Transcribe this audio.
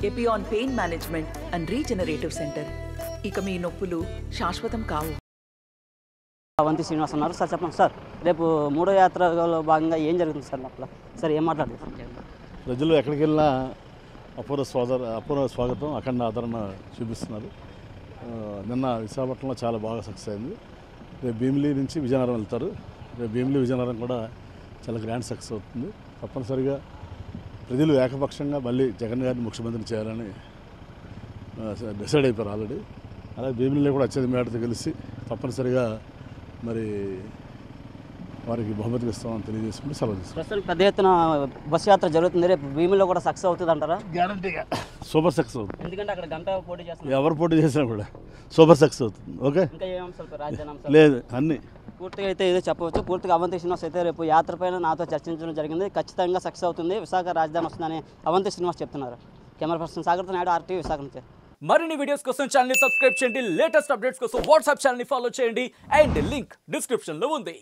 Epione pain management and regenerative centre. ఇక మీ నొప్పులు శాశ్వతం కావు. అవంతి శ్రీనివాస్ అన్నారు. సార్ చెప్పండి సార్, రేపు మూడో యాత్రలో భాగంగా ఏం జరుగుతుంది సార్ లోపల? సార్ ఏం మాట్లాడుతున్నారు? ప్రజలు ఎక్కడికి వెళ్ళినా అపూర్వ స్వాగతం, అఖండ ఆదరణ చూపిస్తున్నారు. నిన్న విశాఖపట్నంలో చాలా బాగా సక్సెస్ అయింది. రేపు భీమిలి నుంచి విజయనగరం వెళ్తారు. రేపు భీమిలి విజయనగరం కూడా చాలా గ్రాండ్ సక్సెస్ అవుతుంది. తప్పనిసరిగా ప్రజలు ఏకపక్షంగా మళ్ళీ జగన్ గారిని ముఖ్యమంత్రిని చేయాలని డిసైడ్ అయిపోయారు ఆల్రెడీ. అలాగే భీమిలిలో కూడా అత్యధిక మేడతో కలిసి తప్పనిసరిగా మరి వారికి బహుమతికి ఇస్తామని తెలియజేసుకుంటూ సెలవు తీసుకుంటాం. ప్రస్తుతం పెద్ద ఎత్తున బస్సు యాత్ర జరుగుతుంది. రేపు భీమిలో కూడా సక్సెస్ అవుతుంది అంటారా? గ్యారంటీగా సూపర్ సక్సెస్ అవుతుంది. ఎందుకంటే అక్కడ గంట పోటీ చేస్తున్నారు. ఎవరు పోటీ చేసినా కూడా సూపర్ సక్సెస్ అవుతుంది. ఓకే, ఇంకా ఏ అంశాలు? రాజధాని అంశాలు లేదు, అన్నీ పూర్తిగా అయితే ఏదో చెప్పవచ్చు. పూర్తిగా అవంతి శ్రీనివాస్ అయితే రేపు యాత్ర పైన నాతో చర్చించడం జరిగింది. ఖచ్చితంగా సక్సెస్ అవుతుంది, విశాఖ రాజధాని వస్తుందని అవంతి శ్రీనివాస్ చెప్తున్నారు. కెమెరా పర్సన్ సాగర్తో నాయుడు, RTV విశాఖ నుంచి. మరిన్ని వీడియోస్ కోసం ఛానల్ ని సబ్స్క్రైబ్ చేయండి. లేటెస్ట్ అప్డేట్స్ కోసం వాట్సాప్ ఛానల్ ని ఫాలో చేయండి. అండ్ లింక్ డిస్క్రిప్షన్ లో ఉంది.